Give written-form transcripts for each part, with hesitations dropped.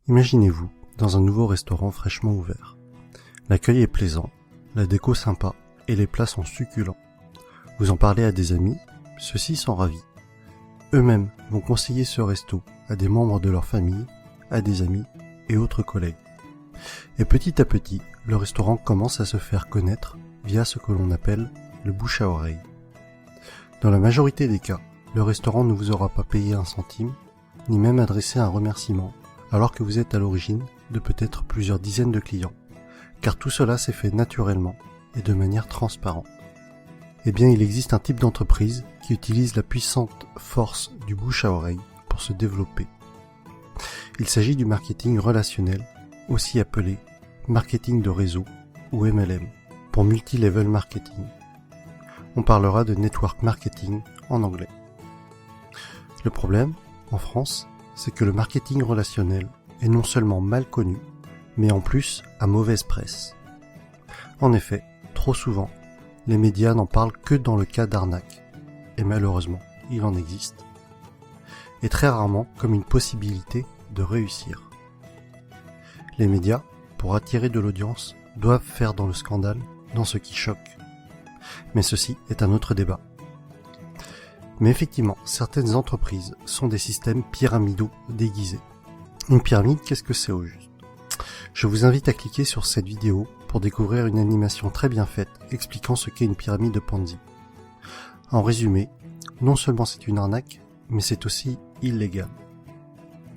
Imaginez-vous dans un nouveau restaurant fraîchement ouvert. L'accueil est plaisant, la déco sympa et les plats sont succulents. Vous en parlez à des amis, ceux-ci sont ravis. Eux-mêmes vont conseiller ce resto à des membres de leur famille, à des amis et autres collègues. Et petit à petit, le restaurant commence à se faire connaître via ce que l'on appelle le bouche à oreille. Dans la majorité des cas, le restaurant ne vous aura pas payé un centime, ni même adressé un remerciement, alors que vous êtes à l'origine de peut-être plusieurs dizaines de clients, car tout cela s'est fait naturellement et de manière transparente. Eh bien, il existe un type d'entreprise qui utilise la puissante force du bouche à oreille pour se développer. Il s'agit du marketing relationnel, aussi appelé marketing de réseau ou MLM, pour multi-level marketing. On parlera de network marketing en anglais. Le problème, en France, c'est que le marketing relationnel est non seulement mal connu, mais en plus à mauvaise presse. En effet, trop souvent, les médias n'en parlent que dans le cas d'arnaque, et malheureusement, il en existe, et très rarement comme une possibilité de réussir. Les médias, pour attirer de l'audience, doivent faire dans le scandale, dans ce qui choque. Mais ceci est un autre débat. Mais effectivement, certaines entreprises sont des systèmes pyramidaux déguisés. Une pyramide, qu'est-ce que c'est au juste ? Je vous invite à cliquer sur cette vidéo pour découvrir une animation très bien faite expliquant ce qu'est une pyramide de Ponzi. En résumé, non seulement c'est une arnaque, mais c'est aussi illégal.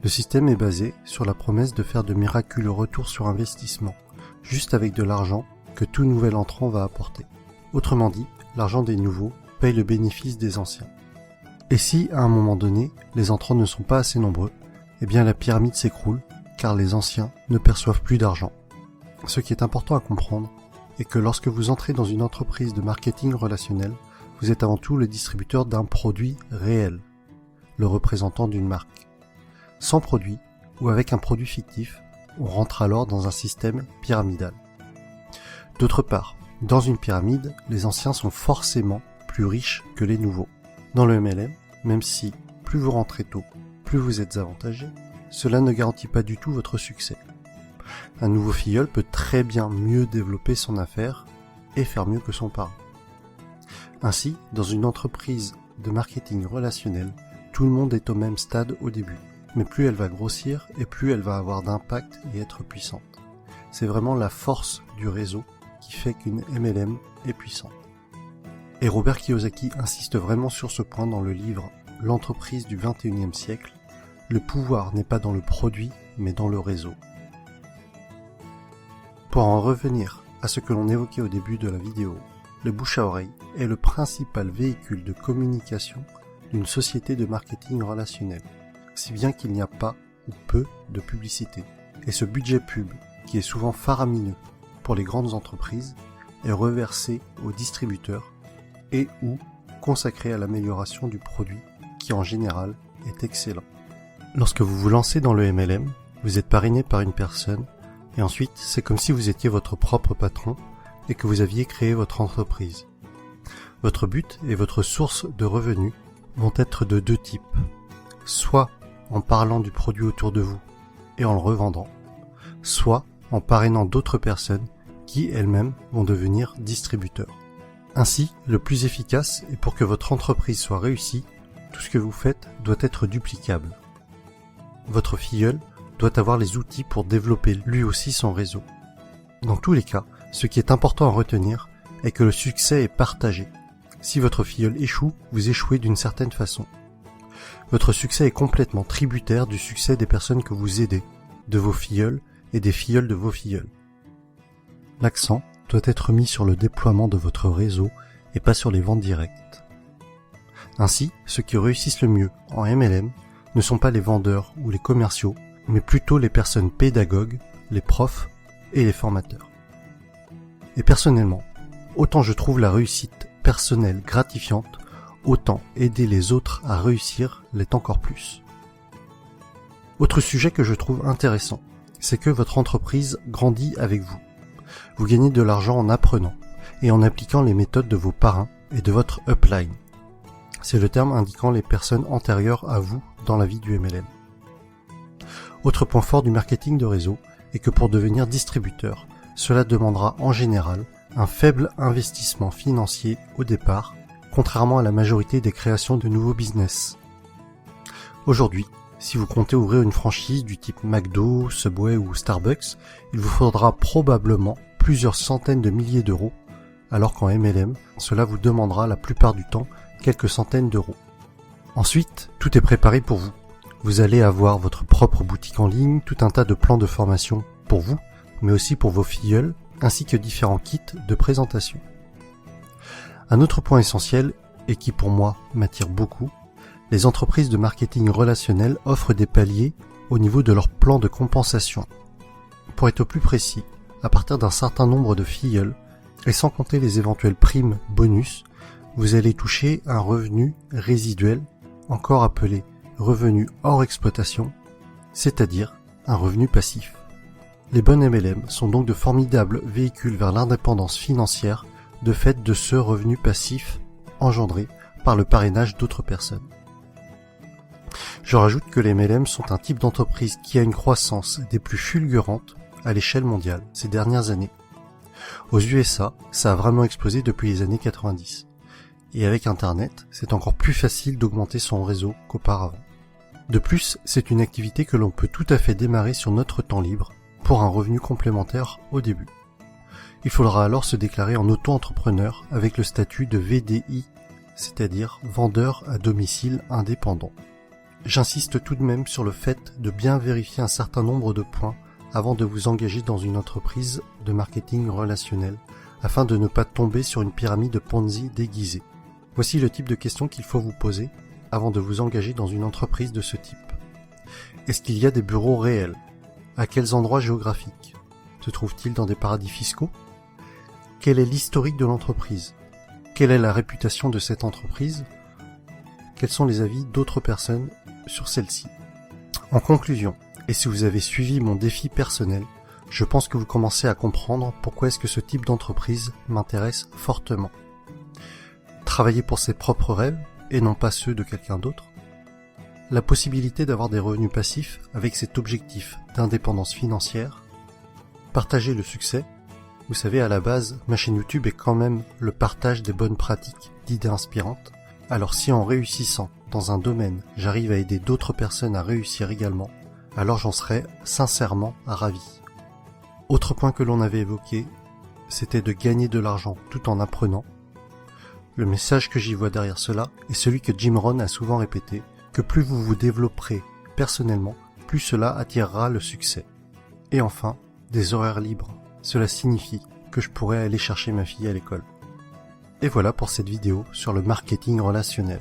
Le système est basé sur la promesse de faire de miraculeux retours sur investissement, juste avec de l'argent que tout nouvel entrant va apporter. Autrement dit, l'argent des nouveaux paye le bénéfice des anciens. Et si, à un moment donné, les entrants ne sont pas assez nombreux, eh bien la pyramide s'écroule, car les anciens ne perçoivent plus d'argent. Ce qui est important à comprendre est que lorsque vous entrez dans une entreprise de marketing relationnel, vous êtes avant tout le distributeur d'un produit réel, le représentant d'une marque. Sans produit, ou avec un produit fictif, on rentre alors dans un système pyramidal. D'autre part, dans une pyramide, les anciens sont forcément plus riches que les nouveaux. Dans le MLM, même si plus vous rentrez tôt, plus vous êtes avantagé, cela ne garantit pas du tout votre succès. Un nouveau filleul peut très bien mieux développer son affaire et faire mieux que son parent. Ainsi, dans une entreprise de marketing relationnel, tout le monde est au même stade au début, mais plus elle va grossir et plus elle va avoir d'impact et être puissante. C'est vraiment la force du réseau qui fait qu'une MLM est puissante. Et Robert Kiyosaki insiste vraiment sur ce point dans le livre « L'entreprise du XXIe siècle ». Le pouvoir n'est pas dans le produit, mais dans le réseau. Pour en revenir à ce que l'on évoquait au début de la vidéo, le bouche à oreille est le principal véhicule de communication d'une société de marketing relationnel, si bien qu'il n'y a pas ou peu de publicité. Et ce budget pub, qui est souvent faramineux pour les grandes entreprises, est reversé aux distributeurs et ou consacré à l'amélioration du produit qui en général est excellent. Lorsque vous vous lancez dans le MLM, vous êtes parrainé par une personne et ensuite c'est comme si vous étiez votre propre patron et que vous aviez créé votre entreprise. Votre but et votre source de revenus vont être de deux types. Soit en parlant du produit autour de vous et en le revendant, soit en parrainant d'autres personnes qui elles-mêmes vont devenir distributeurs. Ainsi, le plus efficace est pour que votre entreprise soit réussie, tout ce que vous faites doit être duplicable. Votre filleul doit avoir les outils pour développer lui aussi son réseau. Dans tous les cas, ce qui est important à retenir est que le succès est partagé. Si votre filleul échoue, vous échouez d'une certaine façon. Votre succès est complètement tributaire du succès des personnes que vous aidez, de vos filleuls et des filleuls de vos filleuls. L'accent doit être mis sur le déploiement de votre réseau et pas sur les ventes directes. Ainsi, ceux qui réussissent le mieux en MLM ne sont pas les vendeurs ou les commerciaux, mais plutôt les personnes pédagogues, les profs et les formateurs. Et personnellement, autant je trouve la réussite personnelle gratifiante, autant aider les autres à réussir l'est encore plus. Autre sujet que je trouve intéressant, c'est que votre entreprise grandit avec vous. Vous gagnez de l'argent en apprenant et en appliquant les méthodes de vos parrains et de votre upline. C'est le terme indiquant les personnes antérieures à vous dans la vie du MLM. Autre point fort du marketing de réseau est que pour devenir distributeur, cela demandera en général un faible investissement financier au départ, contrairement à la majorité des créations de nouveaux business. Aujourd'hui, si vous comptez ouvrir une franchise du type McDo, Subway ou Starbucks, il vous faudra probablement plusieurs centaines de milliers d'euros, alors qu'en MLM, cela vous demandera la plupart du temps quelques centaines d'euros. Ensuite, tout est préparé pour vous. Vous allez avoir votre propre boutique en ligne, tout un tas de plans de formation pour vous, mais aussi pour vos filleuls, ainsi que différents kits de présentation. Un autre point essentiel, et qui pour moi m'attire beaucoup, les entreprises de marketing relationnel offrent des paliers au niveau de leur plan de compensation. Pour être plus précis, à partir d'un certain nombre de filleuls, et sans compter les éventuelles primes bonus, vous allez toucher un revenu résiduel, encore appelé revenu hors exploitation, c'est-à-dire un revenu passif. Les bonnes MLM sont donc de formidables véhicules vers l'indépendance financière de fait de ce revenu passif engendré par le parrainage d'autres personnes. Je rajoute que les MLM sont un type d'entreprise qui a une croissance des plus fulgurantes à l'échelle mondiale ces dernières années. Aux USA, ça a vraiment explosé depuis les années 90. Et avec Internet, c'est encore plus facile d'augmenter son réseau qu'auparavant. De plus, c'est une activité que l'on peut tout à fait démarrer sur notre temps libre pour un revenu complémentaire au début. Il faudra alors se déclarer en auto-entrepreneur avec le statut de VDI, c'est-à-dire vendeur à domicile indépendant. J'insiste tout de même sur le fait de bien vérifier un certain nombre de points avant de vous engager dans une entreprise de marketing relationnel, afin de ne pas tomber sur une pyramide Ponzi déguisée. Voici le type de questions qu'il faut vous poser avant de vous engager dans une entreprise de ce type. Est-ce qu'il y a des bureaux réels? À quels endroits géographiques? Se trouve-t-il dans des paradis fiscaux? Quel est l'historique de l'entreprise? Quelle est la réputation de cette entreprise? Quels sont les avis d'autres personnes sur celle-ci? En conclusion, et si vous avez suivi mon défi personnel, je pense que vous commencez à comprendre pourquoi est-ce que ce type d'entreprise m'intéresse fortement. Travailler pour ses propres rêves et non pas ceux de quelqu'un d'autre. La possibilité d'avoir des revenus passifs avec cet objectif d'indépendance financière. Partager le succès. Vous savez, à la base, ma chaîne YouTube est quand même le partage des bonnes pratiques, d'idées inspirantes. Alors si en réussissant dans un domaine, j'arrive à aider d'autres personnes à réussir également, alors j'en serais sincèrement ravi. Autre point que l'on avait évoqué, c'était de gagner de l'argent tout en apprenant. Le message que j'y vois derrière cela est celui que Jim Rohn a souvent répété, que plus vous vous développerez personnellement, plus cela attirera le succès. Et enfin, des horaires libres. Cela signifie que je pourrais aller chercher ma fille à l'école. Et voilà pour cette vidéo sur le marketing relationnel.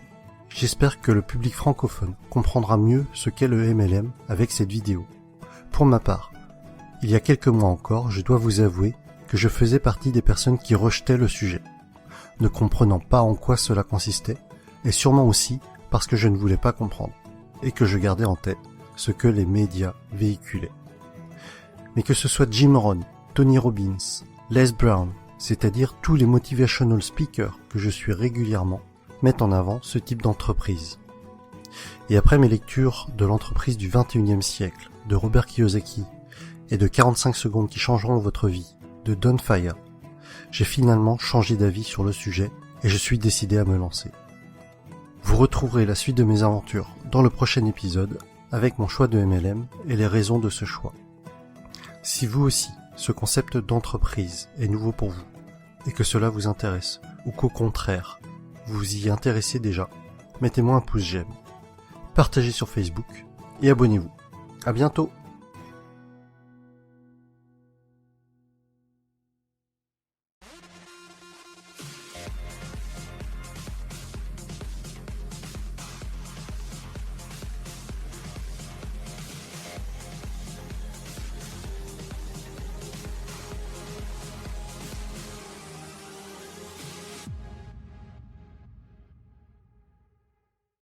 J'espère que le public francophone comprendra mieux ce qu'est le MLM avec cette vidéo. Pour ma part, il y a quelques mois encore, je dois vous avouer que je faisais partie des personnes qui rejetaient le sujet, ne comprenant pas en quoi cela consistait, et sûrement aussi parce que je ne voulais pas comprendre, et que je gardais en tête ce que les médias véhiculaient. Mais que ce soit Jim Rohn, Tony Robbins, Les Brown, c'est-à-dire tous les motivational speakers que je suis régulièrement, mettent en avant ce type d'entreprise. Et après mes lectures de l'entreprise du 21e siècle, de Robert Kiyosaki, et de 45 secondes qui changeront votre vie, de Don Fire, j'ai finalement changé d'avis sur le sujet et je suis décidé à me lancer. Vous retrouverez la suite de mes aventures dans le prochain épisode avec mon choix de MLM et les raisons de ce choix. Si vous aussi, ce concept d'entreprise est nouveau pour vous et que cela vous intéresse ou qu'au contraire, vous vous y intéressez déjà, mettez-moi un pouce j'aime, partagez sur Facebook et abonnez-vous. À bientôt!